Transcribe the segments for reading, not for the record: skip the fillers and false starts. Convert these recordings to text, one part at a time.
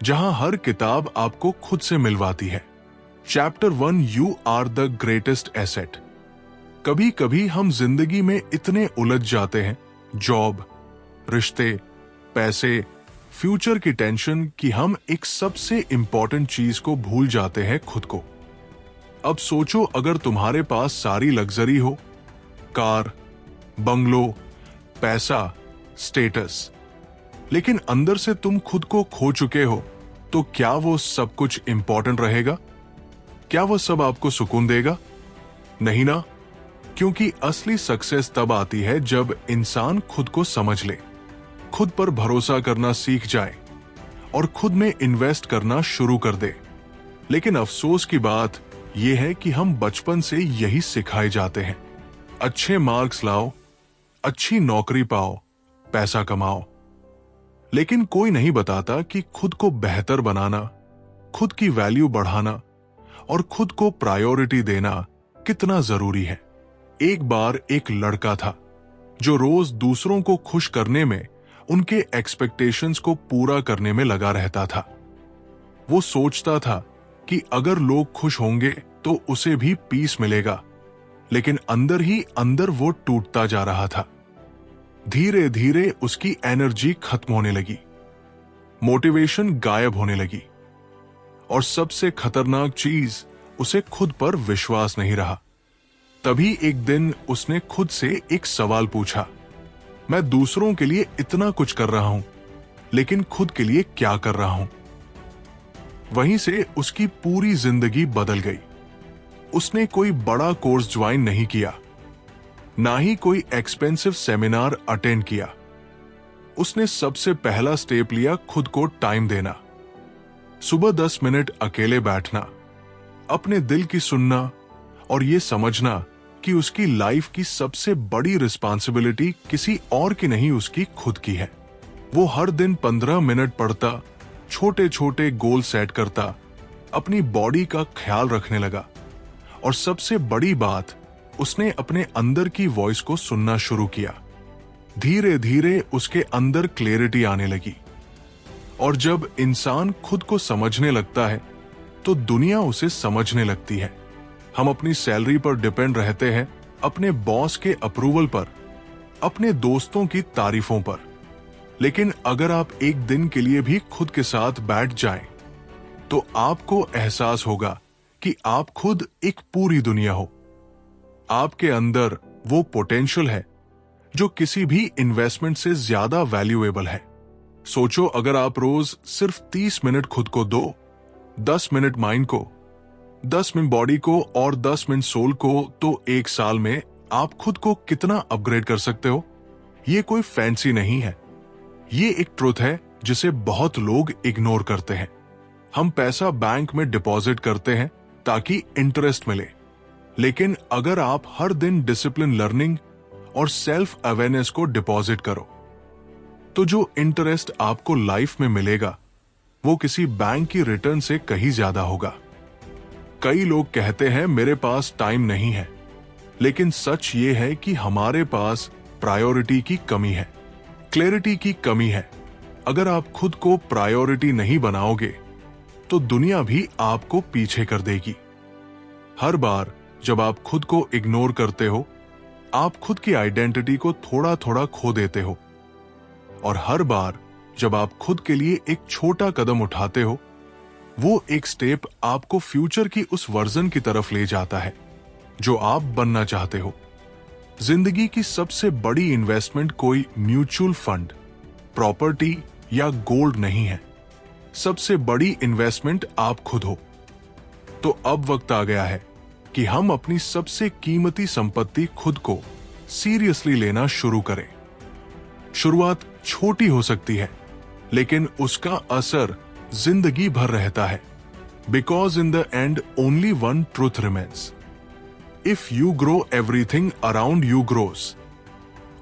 जहां हर किताब आपको खुद से मिलवाती है। Chapter 1, you are the greatest asset. कभी कभी हम जिंदगी में इतने उलझ जाते हैं, जॉब, रिश्ते, पैसे, फ्यूचर की टेंशन, कि हम एक सबसे इंपॉर्टेंट चीज को भूल जाते हैं, खुद को। अब सोचो, अगर तुम्हारे पास सारी लग्जरी हो, कार, बंगलो, पैसा, स्टेटस, लेकिन अंदर से तुम खुद को खो चुके हो, तो क्या वो सब कुछ इंपॉर्टेंट रहेगा? क्या वो सब आपको सुकून देगा? नहीं ना। क्योंकि असली सक्सेस तब आती है जब इंसान खुद को समझ ले, खुद पर भरोसा करना सीख जाए और खुद में इन्वेस्ट करना शुरू कर दे। लेकिन अफसोस की बात यह है कि हम बचपन से यही सिखाए जाते हैं। अच्छे मार्क्स लाओ, अच्छी नौकरी पाओ, पैसा कमाओ। लेकिन कोई नहीं बताता कि खुद को बेहतर बनाना, खुद की वैल्यू बढ़ाना और खुद को प्रायोरिटी देना कितना जरूरी है। एक बार एक लड़का था जो रोज दूसरों को खुश करने में, उनके एक्सपेक्टेशंस को पूरा करने में लगा रहता था। वो सोचता था कि अगर लोग खुश होंगे तो उसे भी पीस मिलेगा, लेकिन अंदर ही अंदर वो टूटता जा रहा था। धीरे धीरे उसकी एनर्जी खत्म होने लगी, मोटिवेशन गायब होने लगी और सबसे खतरनाक चीज, उसे खुद पर विश्वास नहीं रहा। तभी एक दिन उसने खुद से एक सवाल पूछा, मैं दूसरों के लिए इतना कुछ कर रहा हूं, लेकिन खुद के लिए क्या कर रहा हूं? वहीं से उसकी पूरी जिंदगी बदल गई। उसने कोई बड़ा कोर्स ज्वाइन नहीं किया, ना ही कोई एक्सपेंसिव सेमिनार अटेंड किया। उसने सबसे पहला स्टेप लिया खुद को टाइम देना। सुबह 10 मिनट अकेले बैठना, अपने दिल की सुनना और ये समझना कि उसकी लाइफ की सबसे बड़ी रिस्पांसिबिलिटी किसी और की नहीं, उसकी खुद की है। वो हर दिन 15 मिनट पढ़ता, छोटे छोटे गोल सेट करता, अपनी बॉडी का ख्याल रखने लगा और सबसे बड़ी बात, उसने अपने अंदर की वॉइस को सुनना शुरू किया। धीरे धीरे उसके अंदर क्लैरिटी आने लगी। और जब इंसान खुद को समझने लगता है तो दुनिया उसे समझने लगती है। हम अपनी सैलरी पर डिपेंड रहते हैं, अपने बॉस के अप्रूवल पर, अपने दोस्तों की तारीफों पर। लेकिन अगर आप एक दिन के लिए भी खुद के साथ बैठ जाएं, तो आपको एहसास होगा कि आप खुद एक पूरी दुनिया हो। आपके अंदर वो पोटेंशियल है जो किसी भी इन्वेस्टमेंट से ज्यादा वैल्यूएबल है। सोचो, अगर आप रोज सिर्फ 30 मिनट खुद को दो, 10 मिनट माइंड को, 10 मिनट बॉडी को और 10 मिनट सोल को, तो एक साल में आप खुद को कितना अपग्रेड कर सकते हो? ये कोई फैंसी नहीं है, ये एक ट्रुथ है जिसे बहुत लोग इग्नोर करते हैं। हम पैसा बैंक में डिपॉजिट करते हैं ताकि इंटरेस्ट मिले, लेकिन अगर आप हर दिन डिसिप्लिन, लर्निंग और सेल्फ अवेयरनेस को डिपॉजिट करो, तो जो इंटरेस्ट आपको लाइफ में मिलेगा वो किसी बैंक की रिटर्न से कहीं ज्यादा होगा। कई लोग कहते हैं मेरे पास टाइम नहीं है, लेकिन सच ये है कि हमारे पास प्रायोरिटी की कमी है, क्लैरिटी की कमी है। अगर आप खुद को प्रायोरिटी नहीं बनाओगे तो दुनिया भी आपको पीछे कर देगी। हर बार जब आप खुद को इग्नोर करते हो, आप खुद की आइडेंटिटी को थोड़ा थोड़ा खो देते हो। और हर बार जब आप खुद के लिए एक छोटा कदम उठाते हो, वो एक स्टेप आपको फ्यूचर की उस वर्जन की तरफ ले जाता है जो आप बनना चाहते हो। जिंदगी की सबसे बड़ी इन्वेस्टमेंट कोई म्यूचुअल फंड, प्रॉपर्टी या गोल्ड नहीं है। सबसे बड़ी इन्वेस्टमेंट आप खुद हो। तो अब वक्त आ गया है कि हम अपनी सबसे कीमती संपत्ति खुद को सीरियसली लेना शुरू करें। शुरुआत छोटी हो सकती है, लेकिन उसका असर जिंदगी भर रहता है। Because in the end only one truth remains, if you grow everything around you grows.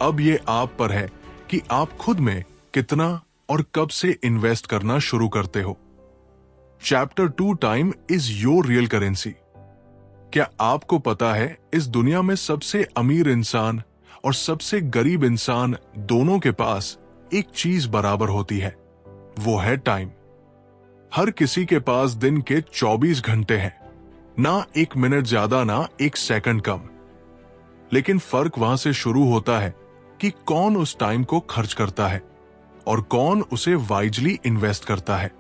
अब ये आप पर है कि आप खुद में कितना और कब से इन्वेस्ट करना शुरू करते हो। Chapter 2, time is your real currency. क्या आपको पता है, इस दुनिया में सबसे अमीर इंसान और सबसे गरीब इंसान दोनों के पास एक चीज बराबर होती है, वो है टाइम। हर किसी के पास दिन के 24 घंटे हैं, ना एक मिनट ज्यादा ना एक सेकंड कम। लेकिन फर्क वहां से शुरू होता है कि कौन उस टाइम को खर्च करता है और कौन उसे वाइजली इन्वेस्ट करता है।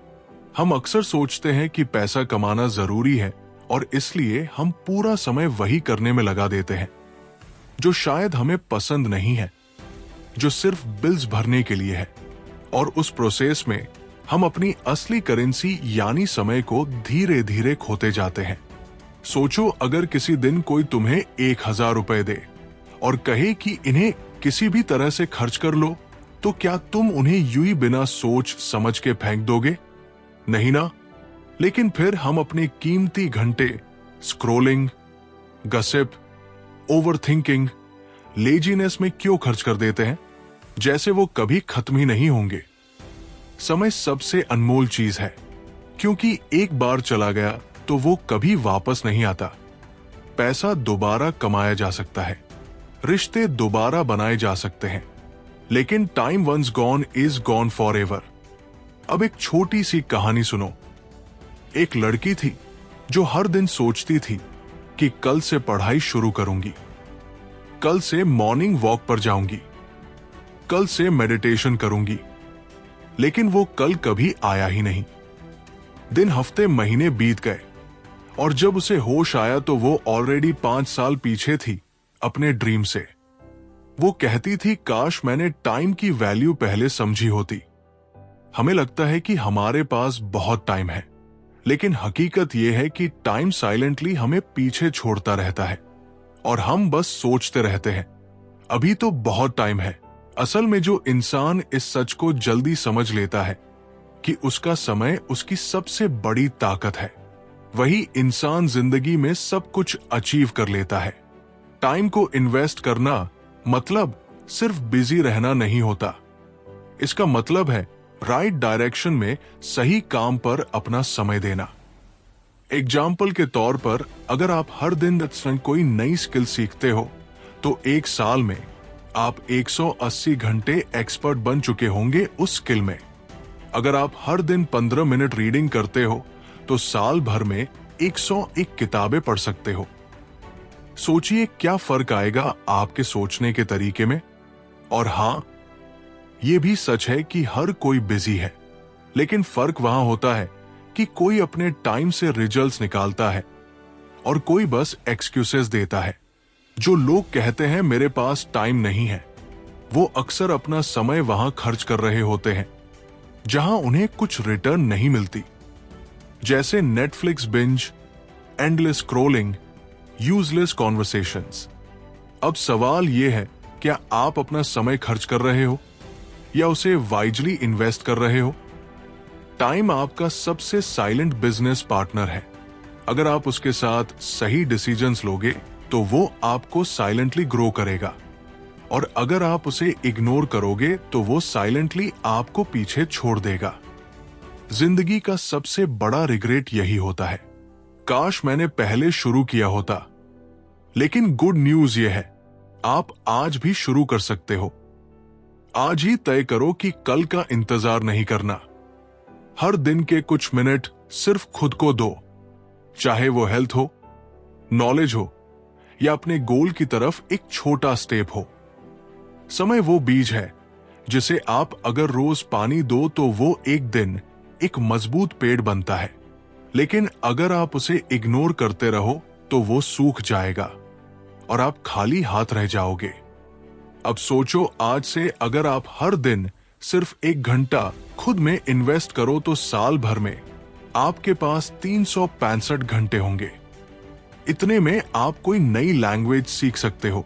हम अक्सर सोचते हैं कि पैसा कमाना जरूरी है और इसलिए हम पूरा समय वही करने में लगा देते हैं जो शायद हमें पसंद नहीं है, जो सिर्फ बिल्स भरने के लिए है। और उस प्रोसेस में हम अपनी असली करेंसी यानी समय को धीरे धीरे खोते जाते हैं। सोचो, अगर किसी दिन कोई तुम्हें 1000 रुपए दे और कहे कि इन्हें किसी भी तरह से खर्च कर लो, तो क्या तुम उन्हें यूं ही बिना सोच समझ के फेंक दोगे? नहीं ना। लेकिन फिर हम अपने कीमती घंटे स्क्रोलिंग, गसिप, ओवरथिंकिंग, लेजीनेस में क्यों खर्च कर देते हैं, जैसे वो कभी खत्म ही नहीं होंगे। समय सबसे अनमोल चीज है, क्योंकि एक बार चला गया तो वो कभी वापस नहीं आता। पैसा दोबारा कमाया जा सकता है, रिश्ते दोबारा बनाए जा सकते हैं, लेकिन time once gone is gone for ever. अब एक छोटी सी कहानी सुनो। एक लड़की थी जो हर दिन सोचती थी कि कल से पढ़ाई शुरू करूंगी, कल से मॉर्निंग वॉक पर जाऊंगी, कल से मेडिटेशन करूंगी। लेकिन वो कल कभी आया ही नहीं। दिन, हफ्ते, महीने बीत गए और जब उसे होश आया तो वो ऑलरेडी 5 साल पीछे थी अपने ड्रीम से। वो कहती थी, काश मैंने टाइम की वैल्यू पहले समझी होती। हमें लगता है कि हमारे पास बहुत टाइम है, लेकिन हकीकत यह है कि टाइम साइलेंटली हमें पीछे छोड़ता रहता है और हम बस सोचते रहते हैं, अभी तो बहुत टाइम है। असल में जो इंसान इस सच को जल्दी समझ लेता है कि उसका समय उसकी सबसे बड़ी ताकत है, वही इंसान जिंदगी में सब कुछ अचीव कर लेता है। टाइम को इन्वेस्ट करना मतलब सिर्फ बिजी रहना नहीं होता। इसका मतलब है राइट डायरेक्शन में सही काम पर अपना समय देना। एग्जाम्पल के तौर पर, अगर आप हर दिन कोई नई स्किल सीखते हो तो 1 साल में आप 180 घंटे एक्सपर्ट बन चुके होंगे उस स्किल में। अगर आप हर दिन 15 मिनट रीडिंग करते हो तो साल भर में 101 किताबें पढ़ सकते हो। सोचिए क्या फर्क आएगा आपके सोचने के तरीके में। और हां, यह भी सच है कि हर कोई बिजी है, लेकिन फर्क वहां होता है कि कोई अपने टाइम से रिजल्ट्स निकालता है और कोई बस एक्सक्यूजेस देता है। जो लोग कहते हैं मेरे पास टाइम नहीं है, वो अक्सर अपना समय वहां खर्च कर रहे होते हैं जहां उन्हें कुछ रिटर्न नहीं मिलती, जैसे Netflix binge, endless scrolling, useless conversations. अब सवाल यह है, क्या आप अपना समय खर्च कर रहे हो या उसे वाइजली इन्वेस्ट कर रहे हो? टाइम आपका सबसे साइलेंट बिजनेस पार्टनर है। अगर आप उसके साथ सही डिसीजंस लोगे तो वो आपको साइलेंटली ग्रो करेगा, और अगर आप उसे इग्नोर करोगे तो वो साइलेंटली आपको पीछे छोड़ देगा। जिंदगी का सबसे बड़ा रिग्रेट यही होता है, काश मैंने पहले शुरू किया होता। लेकिन गुड न्यूज यह है, आप आज भी शुरू कर सकते हो। आज ही तय करो कि कल का इंतजार नहीं करना। हर दिन के कुछ मिनट सिर्फ खुद को दो, चाहे वो हेल्थ हो, नॉलेज हो या अपने गोल की तरफ एक छोटा स्टेप हो। समय वो बीज है जिसे आप अगर रोज पानी दो तो वो एक दिन एक मजबूत पेड़ बनता है, लेकिन अगर आप उसे इग्नोर करते रहो तो वो सूख जाएगा और आप खाली हाथ रह जाओगे। अब सोचो, आज से अगर आप हर दिन सिर्फ 1 घंटा खुद में इन्वेस्ट करो तो साल भर में आपके पास 365 घंटे होंगे। इतने में आप कोई नई लैंग्वेज सीख सकते हो,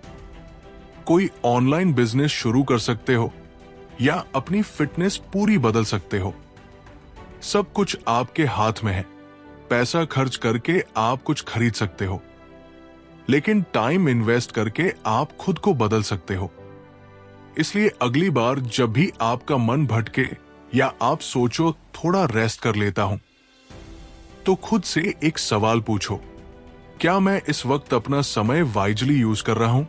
कोई ऑनलाइन बिजनेस शुरू कर सकते हो या अपनी फिटनेस पूरी बदल सकते हो। सब कुछ आपके हाथ में है। पैसा खर्च करके आप कुछ खरीद सकते हो, लेकिन टाइम इन्वेस्ट करके आप खुद को बदल सकते हो। इसलिए अगली बार जब भी आपका मन भटके या आप सोचो थोड़ा रेस्ट कर लेता हूं, तो खुद से एक सवाल पूछो, क्या मैं इस वक्त अपना समय वाइजली यूज कर रहा हूं?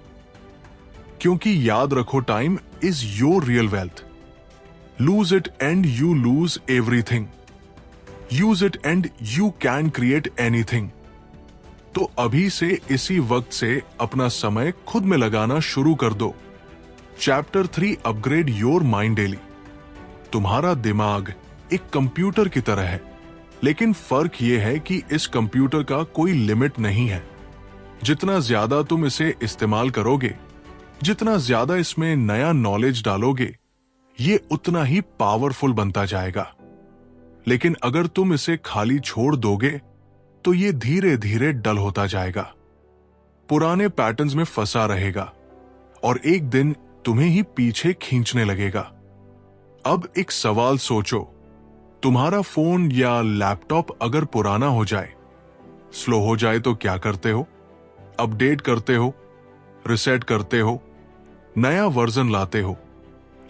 क्योंकि याद रखो, time is your real wealth. Lose it and you lose everything. Use it and you can create anything. तो अभी से इसी वक्त से अपना समय खुद में लगाना शुरू कर दो। Chapter 3 upgrade your mind daily. तुम्हारा दिमाग एक कंप्यूटर की तरह है, लेकिन फर्क यह है कि इस कंप्यूटर का कोई लिमिट नहीं है। जितना ज्यादा तुम इसे इस्तेमाल करोगे, जितना ज्यादा इसमें नया नॉलेज डालोगे, ये उतना ही पावरफुल बनता जाएगा। लेकिन अगर तुम इसे खाली छोड़ दोगे तो ये धीरे धीरे डल होता जाएगा, पुराने पैटर्न्स में फंसा रहेगा और एक दिन तुम्हें ही पीछे खींचने लगेगा। अब एक सवाल सोचो, तुम्हारा फोन या लैपटॉप अगर पुराना हो जाए, स्लो हो जाए तो क्या करते हो? अपडेट करते हो, रिसेट करते हो, नया वर्जन लाते हो।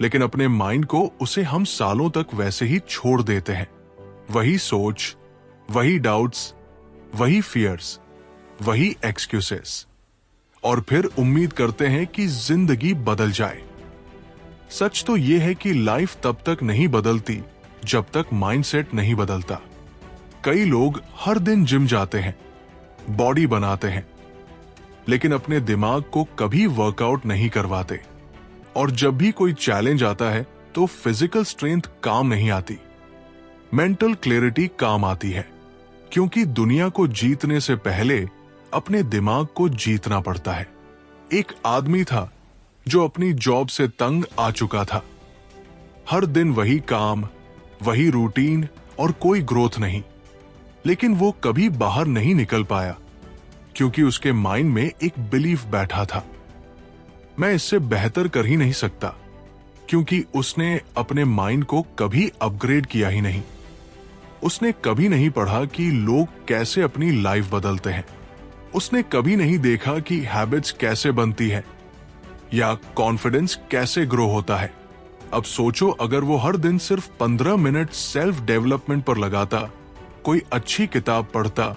लेकिन अपने माइंड को उसे हम सालों तक वैसे ही छोड़ देते हैं। वही सोच, वही डाउट्स, वही फियर्स, वही एक्सक्यूजेस, और फिर उम्मीद करते हैं कि जिंदगी बदल जाए। सच तो यह है कि लाइफ तब तक नहीं बदलती जब तक माइंडसेट नहीं बदलता। कई लोग हर दिन जिम जाते हैं, बॉडी बनाते हैं, लेकिन अपने दिमाग को कभी वर्कआउट नहीं करवाते। और जब भी कोई चैलेंज आता है तो फिजिकल स्ट्रेंथ काम नहीं आती, मेंटल क्लैरिटी काम आती है। क्योंकि दुनिया को जीतने से पहले अपने दिमाग को जीतना पड़ता है। एक आदमी था जो अपनी जॉब से तंग आ चुका था। हर दिन वही काम, वही रूटीन और कोई ग्रोथ नहीं। लेकिन वो कभी बाहर नहीं निकल पाया क्योंकि उसके माइंड में एक बिलीफ बैठा था, मैं इससे बेहतर कर ही नहीं सकता। क्योंकि उसने अपने माइंड को कभी अपग्रेड किया ही नहीं। उसने कभी नहीं पढ़ा कि लोग कैसे अपनी लाइफ बदलते हैं। उसने कभी नहीं देखा कि हैबिट्स कैसे बनती है या कॉन्फिडेंस कैसे ग्रो होता है। अब सोचो, अगर वो हर दिन सिर्फ 15 मिनट सेल्फ डेवलपमेंट पर लगाता, कोई अच्छी किताब पढ़ता,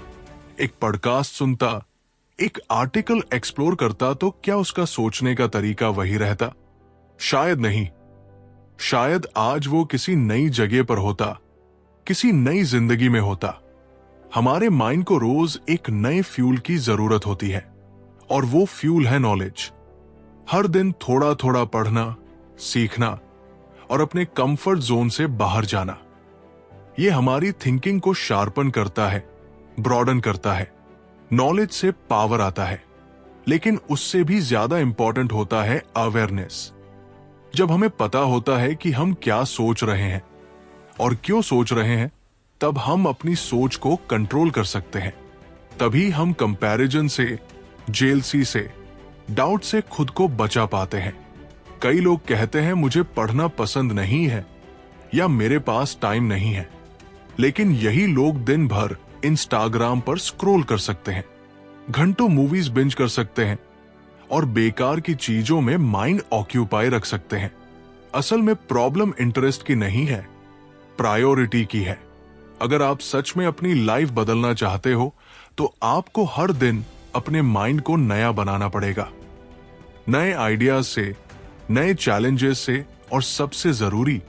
एक पॉडकास्ट सुनता, एक आर्टिकल एक्सप्लोर करता, तो क्या उसका सोचने का तरीका वही रहता? शायद नहीं। शायद आज वो किसी नई जगह पर होता, किसी नई जिंदगी में होता। हमारे माइंड को रोज एक नए फ्यूल की जरूरत होती है, और वो फ्यूल है नॉलेज। हर दिन थोड़ा थोड़ा पढ़ना, सीखना और अपने कंफर्ट जोन से बाहर जाना। ये हमारी थिंकिंग को शार्पन करता है, ब्रॉडन करता है। नॉलेज से पावर आता है, लेकिन उससे भी ज्यादा इंपॉर्टेंट होता है अवेयरनेस। जब हमें पता होता है कि हम क्या सोच रहे हैं और क्यों सोच रहे हैं, तब हम अपनी सोच को कंट्रोल कर सकते हैं। तभी हम कंपैरिजन से, जेलसी से, डाउट से खुद को बचा पाते हैं। कई लोग कहते हैं मुझे पढ़ना पसंद नहीं है या मेरे पास टाइम नहीं है, लेकिन यही लोग दिन भर इंस्टाग्राम पर स्क्रॉल कर सकते हैं, घंटों मूवीज बिंज कर सकते हैं और बेकार की चीजों में माइंड ऑक्यूपाई रख सकते हैं। असल में प्रॉब्लम इंटरेस्ट की नहीं है, प्रायोरिटी की है। अगर आप सच में अपनी लाइफ बदलना चाहते हो तो आपको हर दिन अपने माइंड को नया बनाना पड़ेगा, नए आइडियाज से, नए चैलेंजेस से और सबसे जरूरी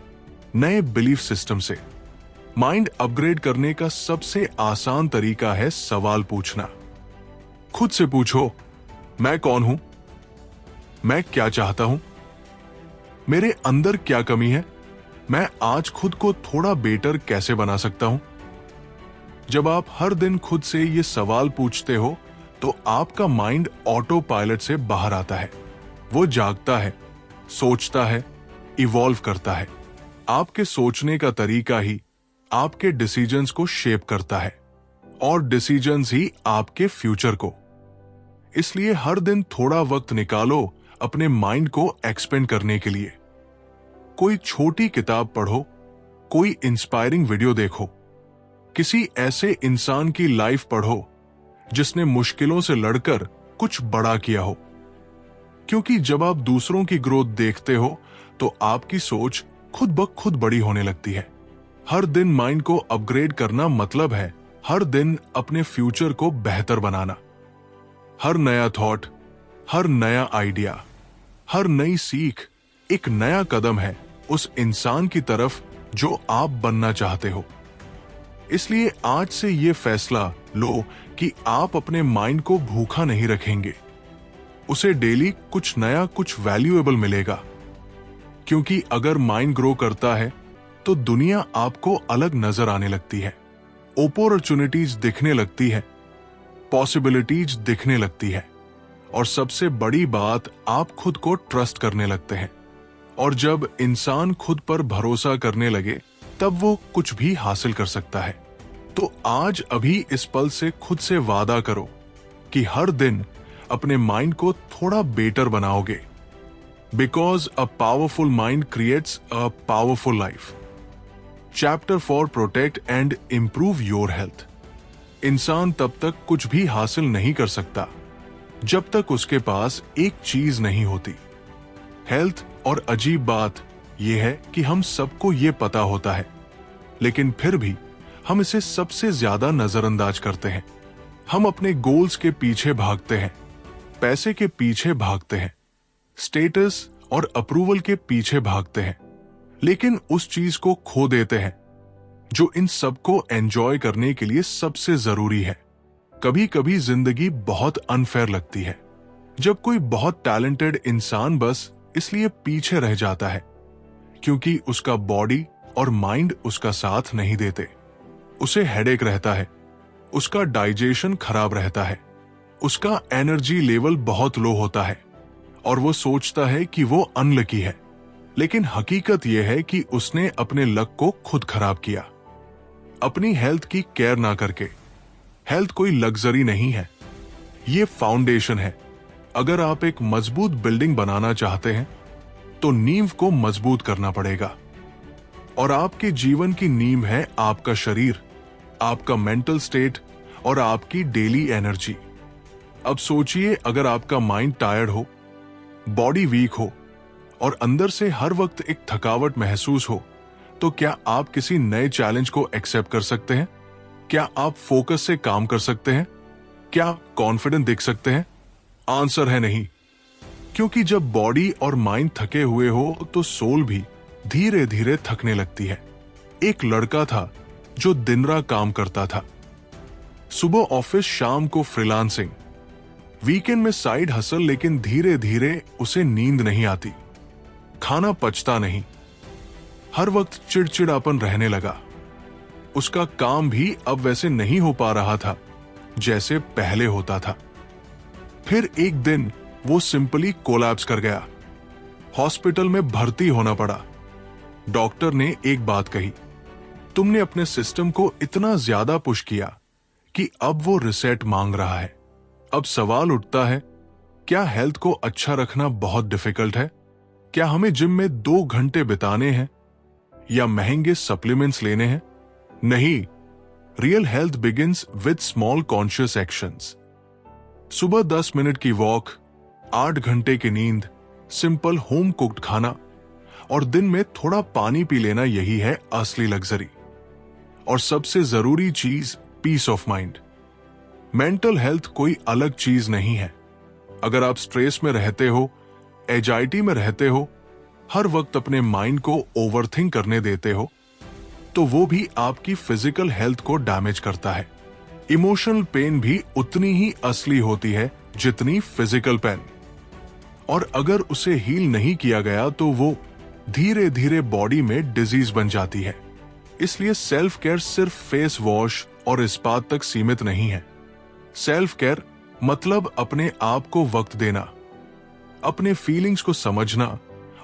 नए बिलीफ सिस्टम से। माइंड अपग्रेड करने का सबसे आसान तरीका है सवाल पूछना। खुद से पूछो, मैं कौन हूं? मैं क्या चाहता हूं? मेरे अंदर क्या कमी है? मैं आज खुद को थोड़ा बेटर कैसे बना सकता हूं? जब आप हर दिन खुद से ये सवाल पूछते हो तो आपका माइंड ऑटो पायलट से बाहर आता है। वो जागता है, सोचता है, इवॉल्व करता है। आपके सोचने का तरीका ही आपके डिसीजंस को शेप करता है और डिसीजंस ही आपके फ्यूचर को। इसलिए हर दिन थोड़ा वक्त निकालो अपने माइंड को एक्सपेंड करने के लिए। कोई छोटी किताब पढ़ो, कोई इंस्पायरिंग वीडियो देखो, किसी ऐसे इंसान की लाइफ पढ़ो जिसने मुश्किलों से लड़कर कुछ बड़ा किया हो। क्योंकि जब आप दूसरों की ग्रोथ देखते हो तो आपकी सोच खुद ब खुद बड़ी होने लगती है। हर दिन माइंड को अपग्रेड करना मतलब है हर दिन अपने फ्यूचर को बेहतर बनाना। हर नया थॉट, हर नया आइडिया, हर नई सीख एक नया कदम है उस इंसान की तरफ जो आप बनना चाहते हो। इसलिए आज से ये फैसला लो कि आप अपने माइंड को भूखा नहीं रखेंगे। उसे डेली कुछ नया, कुछ वैल्यूएबल मिलेगा। क्योंकि अगर माइंड ग्रो करता है तो दुनिया आपको अलग नजर आने लगती है, अपॉर्चुनिटीज दिखने लगती है, पॉसिबिलिटीज दिखने लगती है, और सबसे बड़ी बात, आप खुद को ट्रस्ट करने लगते हैं। और जब इंसान खुद पर भरोसा करने लगे तब वो कुछ भी हासिल कर सकता है। तो आज अभी इस पल से खुद से वादा करो कि हर दिन अपने माइंड को थोड़ा बेटर बनाओगे। Because a powerful mind creates a powerful life. Chapter 4 protect and improve your health. इंसान तब तक कुछ भी हासिल नहीं कर सकता जब तक उसके पास एक चीज नहीं होती, हेल्थ। और अजीब बात यह है कि हम सबको ये पता होता है, लेकिन फिर भी हम इसे सबसे ज्यादा नजरअंदाज करते हैं। हम अपने गोल्स के पीछे भागते हैं, पैसे के पीछे भागते हैं, स्टेटस और अप्रूवल के पीछे भागते हैं, लेकिन उस चीज को खो देते हैं जो इन सबको एंजॉय करने के लिए सबसे जरूरी है। कभी कभी जिंदगी बहुत अनफेयर लगती है जब कोई बहुत टैलेंटेड इंसान बस इसलिए पीछे रह जाता है क्योंकि उसका बॉडी और माइंड उसका साथ नहीं देते। उसे हेडेक रहता है, उसका डाइजेशन खराब रहता है, उसका एनर्जी लेवल बहुत लो होता है और वो सोचता है कि वो अनलकी है। लेकिन हकीकत यह है कि उसने अपने लक को खुद खराब किया, अपनी हेल्थ की केयर ना करके। हेल्थ कोई लग्जरी नहीं है, ये फाउंडेशन है। अगर आप एक मजबूत बिल्डिंग बनाना चाहते हैं तो नींव को मजबूत करना पड़ेगा। और आपके जीवन की नींव है आपका शरीर, आपका मेंटल स्टेट और आपकी डेली एनर्जी। अब सोचिए, अगर आपका माइंड टायर्ड हो, बॉडी वीक हो और अंदर से हर वक्त एक थकावट महसूस हो, तो क्या आप किसी नए चैलेंज को एक्सेप्ट कर सकते हैं? क्या आप फोकस से काम कर सकते हैं? क्या कॉन्फिडेंट दिख सकते हैं? आंसर है नहीं। क्योंकि जब बॉडी और माइंड थके हुए हो तो सोल भी धीरे धीरे थकने लगती है। एक लड़का था जो दिन रात काम करता था, सुबह ऑफिस, शाम को फ्रीलांसिंग, वीकेंड में साइड हसल, लेकिन धीरे धीरे उसे नींद नहीं आती, खाना पचता नहीं, हर वक्त चिड़चिड़ापन रहने लगा। उसका काम भी अब वैसे नहीं हो पा रहा था जैसे पहले होता था। फिर एक दिन वो सिंपली कोलैप्स कर गया, हॉस्पिटल में भर्ती होना पड़ा। डॉक्टर ने एक बात कही, तुमने अपने सिस्टम को इतना ज्यादा पुश किया कि अब वो रिसेट मांग रहा है। अब सवाल उठता है, क्या हेल्थ को अच्छा रखना बहुत डिफिकल्ट है? क्या हमें जिम में 2 घंटे बिताने हैं या महंगे सप्लीमेंट्स लेने हैं? नहीं, real health begins with small conscious actions. सुबह 10 मिनट की वॉक, 8 घंटे की नींद, सिंपल होम कुक्ड खाना और दिन में थोड़ा पानी पी लेना, यही है असली लग्जरी। और सबसे जरूरी चीज, peace of mind. Mental health कोई अलग चीज नहीं है। अगर आप स्ट्रेस में रहते हो, एंजाइटी में रहते हो, हर वक्त अपने माइंड को ओवरथिंक करने देते हो, तो वो भी आपकी फिजिकल हेल्थ को डैमेज करता है। इमोशनल पेन भी उतनी ही असली होती है जितनी फिजिकल पेन। और अगर उसे हील नहीं किया गया तो वो धीरे धीरे बॉडी में डिजीज बन जाती है। इसलिए सेल्फ केयर सिर्फ फेस वॉश और इस्पात तक सीमित नहीं है। सेल्फ केयर मतलब अपने आप को वक्त देना, अपने फीलिंग्स को समझना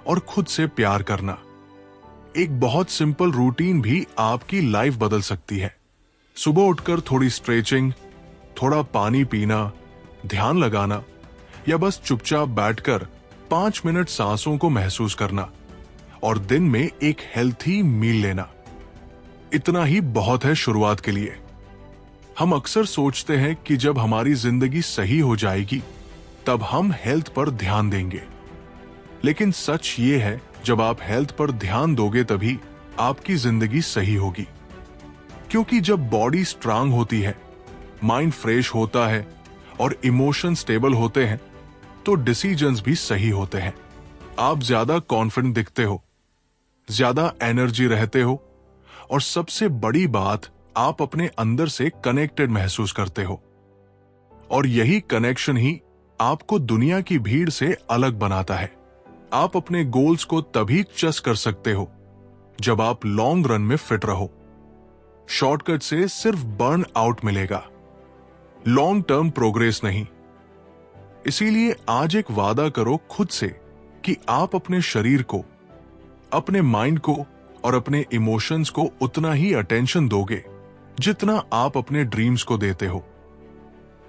और खुद से प्यार करना। एक बहुत सिंपल रूटीन भी आपकी लाइफ बदल सकती है। सुबह उठकर थोड़ी स्ट्रेचिंग, थोड़ा पानी पीना, ध्यान लगाना या बस चुपचाप बैठकर 5 मिनट सांसों को महसूस करना और दिन में एक हेल्थी मील लेना, इतना ही बहुत है शुरुआत के लिए। हम अक्सर सोचते हैं कि जब हमारी जिंदगी सही हो जाएगी तब हम हेल्थ पर ध्यान देंगे, लेकिन सच ये है, जब आप हेल्थ पर ध्यान दोगे तभी आपकी जिंदगी सही होगी। क्योंकि जब बॉडी स्ट्रांग होती है, माइंड फ्रेश होता है और इमोशन स्टेबल होते हैं तो डिसीजंस भी सही होते हैं। आप ज्यादा कॉन्फिडेंट दिखते हो, ज्यादा एनर्जी रहते हो और सबसे बड़ी बात, आप अपने अंदर से कनेक्टेड महसूस करते हो। और यही कनेक्शन ही आपको दुनिया की भीड़ से अलग बनाता है। आप अपने गोल्स को तभी चेस कर सकते हो जब आप लॉन्ग रन में फिट रहो। शॉर्टकट से सिर्फ बर्न आउट मिलेगा, लॉन्ग टर्म प्रोग्रेस नहीं। इसीलिए आज एक वादा करो खुद से कि आप अपने शरीर को, अपने माइंड को और अपने इमोशंस को उतना ही अटेंशन दोगे जितना आप अपने ड्रीम्स को देते हो।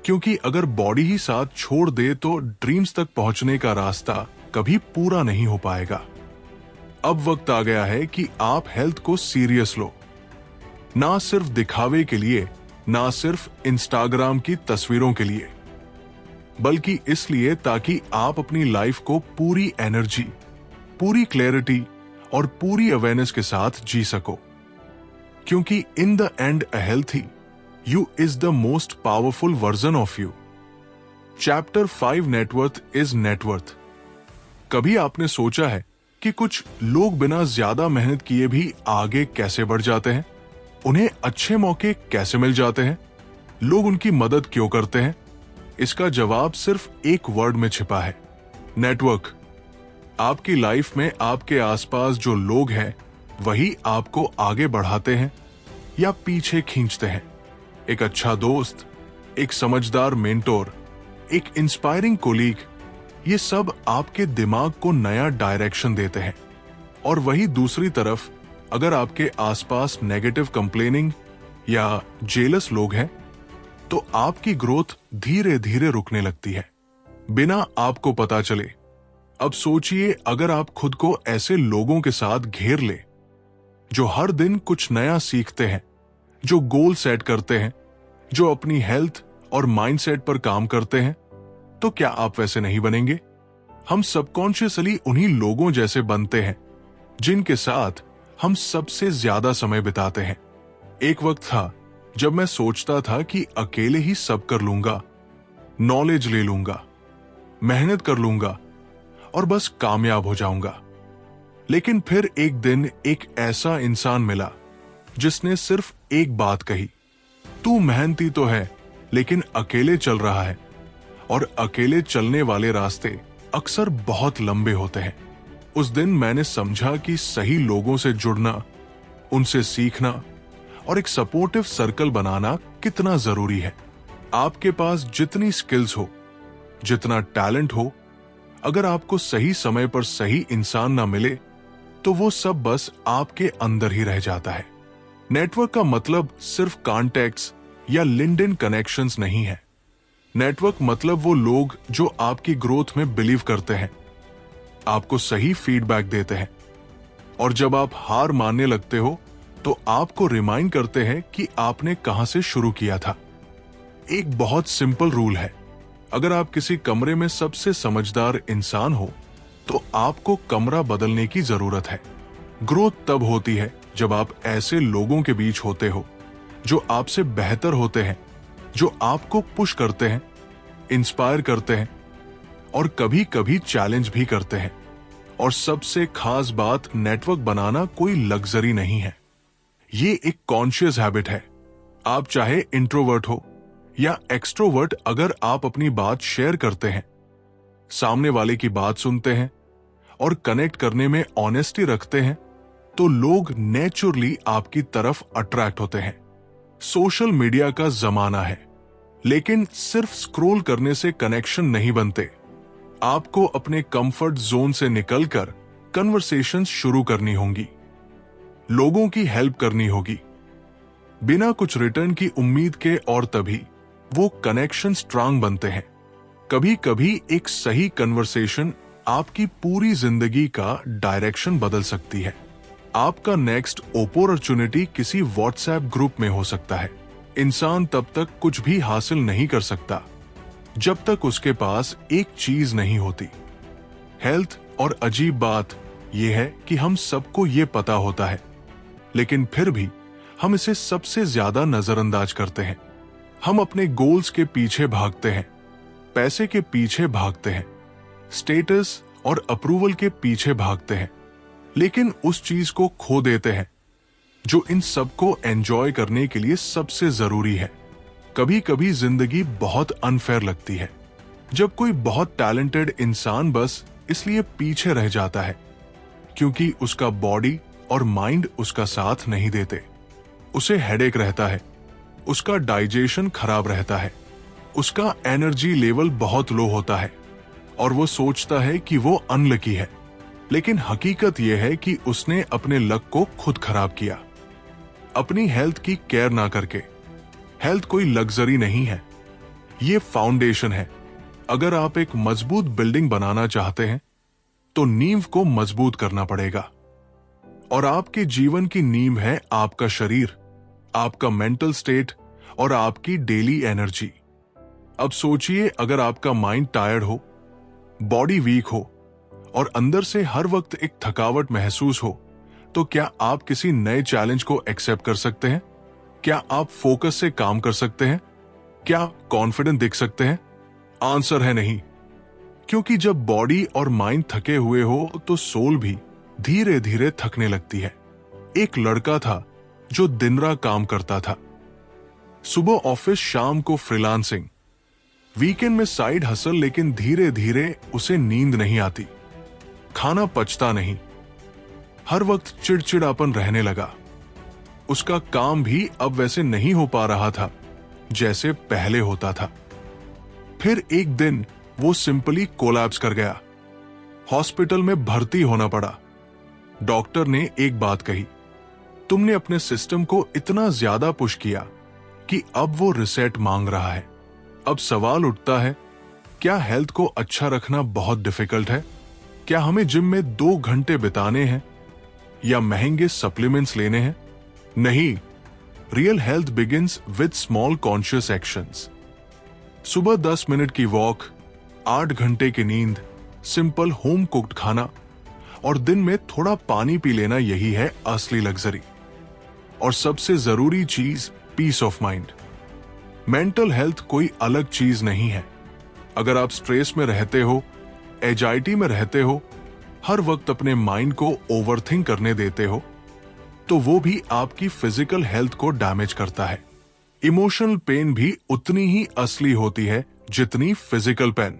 क्योंकि अगर बॉडी ही साथ छोड़ दे तो ड्रीम्स तक पहुंचने का रास्ता कभी पूरा नहीं हो पाएगा। अब वक्त आ गया है कि आप हेल्थ को सीरियस लो, ना सिर्फ दिखावे के लिए, ना सिर्फ इंस्टाग्राम की तस्वीरों के लिए, बल्कि इसलिए ताकि आप अपनी लाइफ को पूरी एनर्जी, पूरी क्लैरिटी और पूरी अवेयरनेस के साथ जी सको। क्योंकि इन the and a healthy you is the most powerful version of you. Chapter 5 net worth is net worth. कभी आपने सोचा है कि कुछ लोग बिना ज्यादा मेहनत किए भी आगे कैसे बढ़ जाते हैं? उन्हें अच्छे मौके कैसे मिल जाते हैं? लोग उनकी मदद क्यों करते हैं? इसका जवाब सिर्फ एक वर्ड में छिपा है, नेटवर्क। आपकी लाइफ में आपके आसपास जो लोग हैं वही आपको आगे बढ़ाते हैं या पीछे खींचते हैं। एक अच्छा दोस्त, एक समझदार मेंटोर, एक इंस्पायरिंग कोलीग, ये सब आपके दिमाग को नया डायरेक्शन देते हैं। और वही दूसरी तरफ अगर आपके आसपास नेगेटिव कंप्लेनिंग या जेलस लोग हैं तो आपकी ग्रोथ धीरे धीरे रुकने लगती है, बिना आपको पता चले। अब सोचिए अगर आप खुद को ऐसे लोगों के साथ घेर ले जो हर दिन कुछ नया सीखते हैं, जो गोल सेट करते हैं, जो अपनी हेल्थ और माइंडसेट पर काम करते हैं, तो क्या आप वैसे नहीं बनेंगे? हम सबकॉन्शियसली उन्हीं लोगों जैसे बनते हैं जिनके साथ हम सबसे ज्यादा समय बिताते हैं। एक वक्त था जब मैं सोचता था कि अकेले ही सब कर लूंगा, नॉलेज ले लूंगा, मेहनत कर लूंगा और बस कामयाब हो जाऊंगा। लेकिन फिर एक दिन एक ऐसा इंसान मिला जिसने सिर्फ एक बात कही, तू मेहनती तो है लेकिन अकेले चल रहा है, और अकेले चलने वाले रास्ते अक्सर बहुत लंबे होते हैं। उस दिन मैंने समझा कि सही लोगों से जुड़ना, उनसे सीखना और एक सपोर्टिव सर्कल बनाना कितना जरूरी है। आपके पास जितनी स्किल्स हो, जितना टैलेंट हो, अगर आपको सही समय पर सही इंसान ना मिले तो वो सब बस आपके अंदर ही रह जाता है। नेटवर्क का मतलब सिर्फ कॉन्टैक्ट्स या लिंक्डइन कनेक्शंस नहीं है। नेटवर्क मतलब वो लोग जो आपकी ग्रोथ में बिलीव करते हैं, आपको सही फीडबैक देते हैं, और जब आप हार मानने लगते हो तो आपको रिमाइंड करते हैं कि आपने कहां से शुरू किया था। एक बहुत सिंपल रूल है, अगर आप किसी कमरे में सबसे समझदार इंसान हो तो आपको कमरा बदलने की जरूरत है। ग्रोथ तब होती है जब आप ऐसे लोगों के बीच होते हो जो आपसे बेहतर होते हैं, जो आपको पुश करते हैं, इंस्पायर करते हैं और कभी कभी चैलेंज भी करते हैं। और सबसे खास बात, नेटवर्क बनाना कोई लग्जरी नहीं है, ये एक कॉन्शियस हैबिट है। आप चाहे इंट्रोवर्ट हो या एक्सट्रोवर्ट, अगर आप अपनी बात शेयर करते हैं, सामने वाले की बात सुनते हैं और कनेक्ट करने में ऑनेस्टी रखते हैं, तो लोग नेचुरली आपकी तरफ अट्रैक्ट होते हैं। सोशल मीडिया का जमाना है, लेकिन सिर्फ स्क्रॉल करने से कनेक्शन नहीं बनते। आपको अपने कंफर्ट जोन से निकलकर कन्वर्सेशंस शुरू करनी होंगी, लोगों की हेल्प करनी होगी बिना कुछ रिटर्न की उम्मीद के, और तभी वो कनेक्शन स्ट्रांग बनते हैं। कभी कभी एक सही कन्वर्सेशन आपकी पूरी जिंदगी का डायरेक्शन बदल सकती है। आपका नेक्स्ट अपॉर्चुनिटी किसी व्हाट्सएप ग्रुप में हो सकता है। इंसान तब तक कुछ भी हासिल नहीं कर सकता जब तक उसके पास एक चीज नहीं होती, हेल्थ। और अजीब बात यह है कि हम सबको ये पता होता है, लेकिन फिर भी हम इसे सबसे ज्यादा नजरअंदाज करते हैं। हम अपने गोल्स के पीछे भागते हैं, पैसे के पीछे भागते हैं, स्टेटस और अप्रूवल के पीछे भागते हैं, लेकिन उस चीज को खो देते हैं जो इन सबको एंजॉय करने के लिए सबसे जरूरी है। कभी कभी जिंदगी बहुत अनफेयर लगती है, जब कोई बहुत टैलेंटेड इंसान बस इसलिए पीछे रह जाता है क्योंकि उसका बॉडी और माइंड उसका साथ नहीं देते। उसे हेडेक रहता है, उसका डाइजेशन खराब रहता है, उसका एनर्जी लेवल बहुत लो होता है और वो सोचता है कि वो अनलकी है। लेकिन हकीकत यह है कि उसने अपने लक को खुद खराब किया, अपनी हेल्थ की केयर ना करके। हेल्थ कोई लग्जरी नहीं है, ये फाउंडेशन है। अगर आप एक मजबूत बिल्डिंग बनाना चाहते हैं तो नींव को मजबूत करना पड़ेगा। और आपके जीवन की नींव है आपका शरीर, आपका मेंटल स्टेट और आपकी डेली एनर्जी। अब सोचिए, अगर आपका माइंड टायर्ड हो, बॉडी वीक हो और अंदर से हर वक्त एक थकावट महसूस हो, तो क्या आप किसी नए चैलेंज को एक्सेप्ट कर सकते हैं? क्या आप फोकस से काम कर सकते हैं? क्या कॉन्फिडेंट दिख सकते हैं? आंसर है नहीं। क्योंकि जब बॉडी और माइंड थके हुए हो तो सोल भी धीरे धीरे थकने लगती है। एक लड़का था जो दिन रात काम करता था, सुबह ऑफिस, शाम को फ्रीलांसिंग, वीकेंड में साइड हसल, लेकिन धीरे धीरे उसे नींद नहीं आती, खाना पचता नहीं, हर वक्त चिड़चिड़ापन रहने लगा। उसका काम भी अब वैसे नहीं हो पा रहा था जैसे पहले होता था। फिर एक दिन वो सिंपली कोलैप्स कर गया। हॉस्पिटल में भर्ती होना पड़ा। डॉक्टर ने एक बात कही, तुमने अपने सिस्टम को इतना ज्यादा पुश किया कि अब वो रिसेट मांग रहा है। अब सवाल उठता है, क्या हेल्थ को अच्छा रखना बहुत डिफिकल्ट है? क्या हमें जिम में 2 घंटे बिताने हैं या महंगे सप्लीमेंट्स लेने हैं? नहीं, real health begins with small conscious actions. सुबह 10 मिनट की वॉक, 8 घंटे की नींद, सिंपल होम कुक्ड खाना और दिन में थोड़ा पानी पी लेना, यही है असली लग्जरी। और सबसे जरूरी चीज, peace of mind. Mental health कोई अलग चीज नहीं है। अगर आप स्ट्रेस में रहते हो, एंजाइटी में रहते हो, हर वक्त अपने माइंड को ओवरथिंक करने देते हो, तो वो भी आपकी फिजिकल हेल्थ को डैमेज करता है। इमोशनल पेन भी उतनी ही असली होती है जितनी फिजिकल पेन।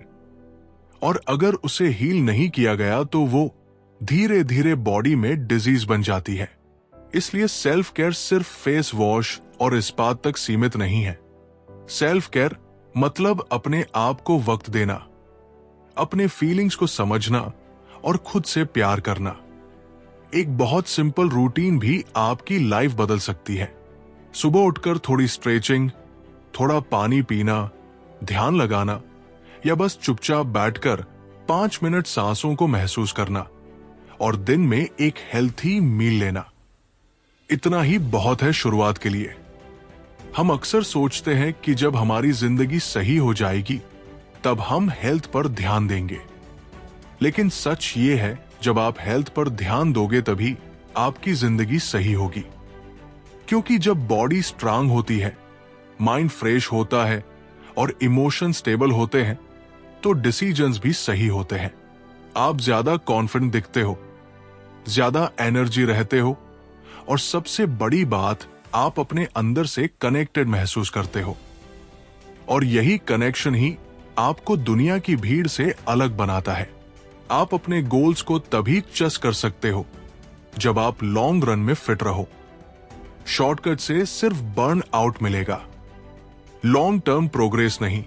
और अगर उसे हील नहीं किया गया तो वो धीरे धीरे बॉडी में डिजीज बन जाती है। इसलिए सेल्फ केयर सिर्फ फेस वॉश और इस्पात तक सीमित नहीं है। सेल्फ केयर मतलब अपने आप को वक्त देना, अपने फीलिंग्स को समझना और खुद से प्यार करना। एक बहुत सिंपल रूटीन भी आपकी लाइफ बदल सकती है। सुबह उठकर थोड़ी स्ट्रेचिंग, थोड़ा पानी पीना, ध्यान लगाना या बस चुपचाप बैठकर 5 मिनट सांसों को महसूस करना और दिन में एक हेल्थी मील लेना, इतना ही बहुत है शुरुआत के लिए। हम अक्सर सोचते हैं कि जब हमारी जिंदगी सही हो जाएगी तब हम हेल्थ पर ध्यान देंगे, लेकिन सच ये है, जब आप हेल्थ पर ध्यान दोगे तभी आपकी जिंदगी सही होगी। क्योंकि जब बॉडी स्ट्रांग होती है, माइंड फ्रेश होता है और इमोशन स्टेबल होते हैं तो डिसीजंस भी सही होते हैं। आप ज्यादा कॉन्फिडेंट दिखते हो, ज्यादा एनर्जी रहते हो और सबसे बड़ी बात, आप अपने अंदर से कनेक्टेड महसूस करते हो। और यही कनेक्शन ही आपको दुनिया की भीड़ से अलग बनाता है। आप अपने गोल्स को तभी चेस कर सकते हो जब आप लॉन्ग रन में फिट रहो। शॉर्टकट से सिर्फ बर्न आउट मिलेगा, लॉन्ग टर्म प्रोग्रेस नहीं।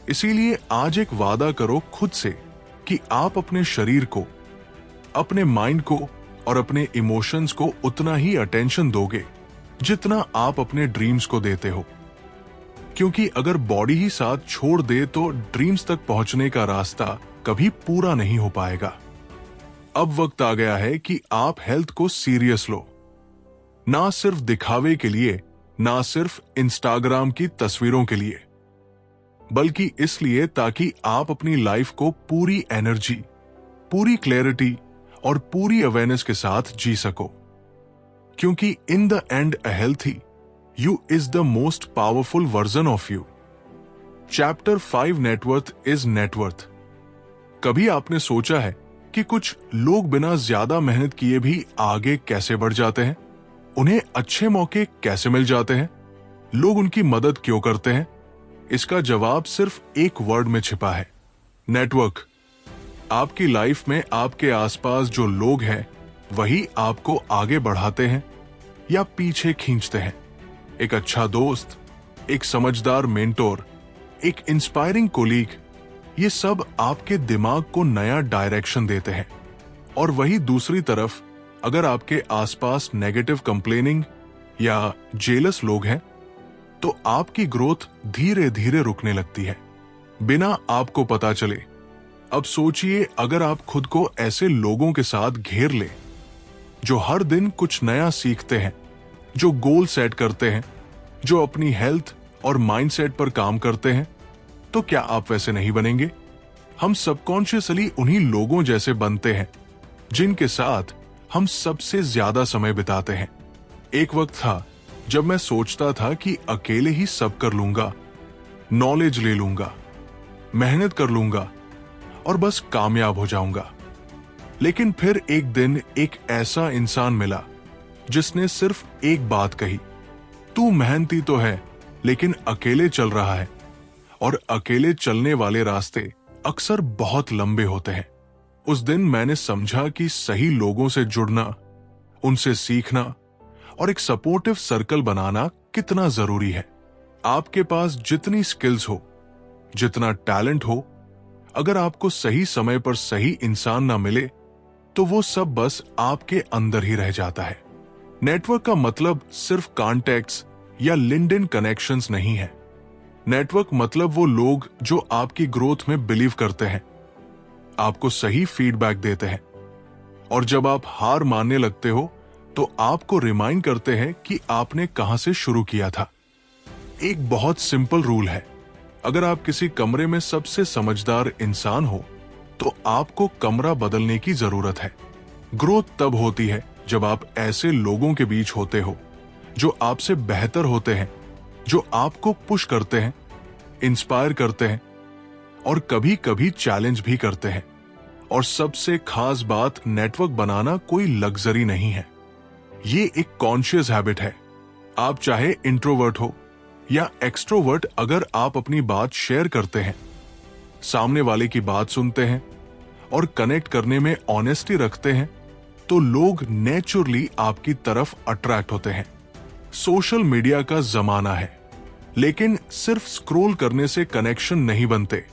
इसीलिए आज एक वादा करो खुद से कि आप अपने शरीर को, अपने माइंड को और अपने इमोशंस को उतना ही अटेंशन दोगे जितना आप अपने ड्रीम्स को देते हो। क्योंकि अगर बॉडी ही साथ छोड़ दे तो ड्रीम्स तक पहुंचने का रास्ता कभी पूरा नहीं हो पाएगा। अब वक्त आ गया है कि आप हेल्थ को सीरियस लो, ना सिर्फ दिखावे के लिए, ना सिर्फ इंस्टाग्राम की तस्वीरों के लिए, बल्कि इसलिए ताकि आप अपनी लाइफ को पूरी एनर्जी, पूरी क्लैरिटी और पूरी अवेयरनेस के साथ जी सको। क्योंकि इन the and a healthy you is the most powerful version of you. Chapter 5 net worth is net worth. कभी आपने सोचा है कि कुछ लोग बिना ज्यादा मेहनत किए भी आगे कैसे बढ़ जाते हैं? उन्हें अच्छे मौके कैसे मिल जाते हैं? लोग उनकी मदद क्यों करते हैं? इसका जवाब सिर्फ एक वर्ड में छिपा है, नेटवर्क। आपकी लाइफ में आपके आसपास जो लोग हैं वही आपको आगे बढ़ाते हैं या पीछे खींचते हैं। एक अच्छा दोस्त, एक समझदार मेंटोर, एक इंस्पायरिंग कोलीग, ये सब आपके दिमाग को नया डायरेक्शन देते हैं। और वही दूसरी तरफ, अगर आपके आसपास नेगेटिव कंप्लेनिंग या जेलस लोग हैं तो आपकी ग्रोथ धीरे धीरे रुकने लगती है, बिना आपको पता चले। अब सोचिए, अगर आप खुद को ऐसे लोगों के साथ घेर ले जो हर दिन कुछ नया सीखते हैं, जो गोल सेट करते हैं, जो अपनी हेल्थ और माइंडसेट पर काम करते हैं, तो क्या आप वैसे नहीं बनेंगे? हम सबकॉन्शियसली उन्हीं लोगों जैसे बनते हैं जिनके साथ हम सबसे ज्यादा समय बिताते हैं। एक वक्त था जब मैं सोचता था कि अकेले ही सब कर लूंगा, नॉलेज ले लूंगा, मेहनत कर लूंगा और बस कामयाब हो जाऊंगा। लेकिन फिर एक दिन एक ऐसा इंसान मिला जिसने सिर्फ एक बात कही, तू मेहनती तो है लेकिन अकेले चल रहा है, और अकेले चलने वाले रास्ते अक्सर बहुत लंबे होते हैं। उस दिन मैंने समझा कि सही लोगों से जुड़ना, उनसे सीखना और एक सपोर्टिव सर्कल बनाना कितना जरूरी है। आपके पास जितनी स्किल्स हो, जितना टैलेंट हो, अगर आपको सही समय पर सही इंसान ना मिले तो वो सब बस आपके अंदर ही रह जाता है। नेटवर्क का मतलब सिर्फ कॉन्टैक्ट्स या लिंक्डइन कनेक्शंस नहीं है। नेटवर्क मतलब वो लोग जो आपकी ग्रोथ में बिलीव करते हैं, आपको सही फीडबैक देते हैं, और जब आप हार मानने लगते हो तो आपको रिमाइंड करते हैं कि आपने कहां से शुरू किया था। एक बहुत सिंपल रूल है, अगर आप किसी कमरे में सबसे समझदार इंसान हो तो आपको कमरा बदलने की जरूरत है। ग्रोथ तब होती है जब आप ऐसे लोगों के बीच होते हो जो आपसे बेहतर होते हैं, जो आपको पुश करते हैं, इंस्पायर करते हैं और कभी कभी चैलेंज भी करते हैं। और सबसे खास बात, नेटवर्क बनाना कोई लग्जरी नहीं है, ये एक कॉन्शियस हैबिट है। आप चाहे इंट्रोवर्ट हो या एक्सट्रोवर्ट, अगर आप अपनी बात शेयर करते हैं, सामने वाले की बात सुनते हैं और कनेक्ट करने में ऑनेस्टी रखते हैं, तो लोग नेचुरली आपकी तरफ अट्रैक्ट होते हैं। सोशल मीडिया का जमाना है, लेकिन सिर्फ स्क्रॉल करने से कनेक्शन नहीं बनते।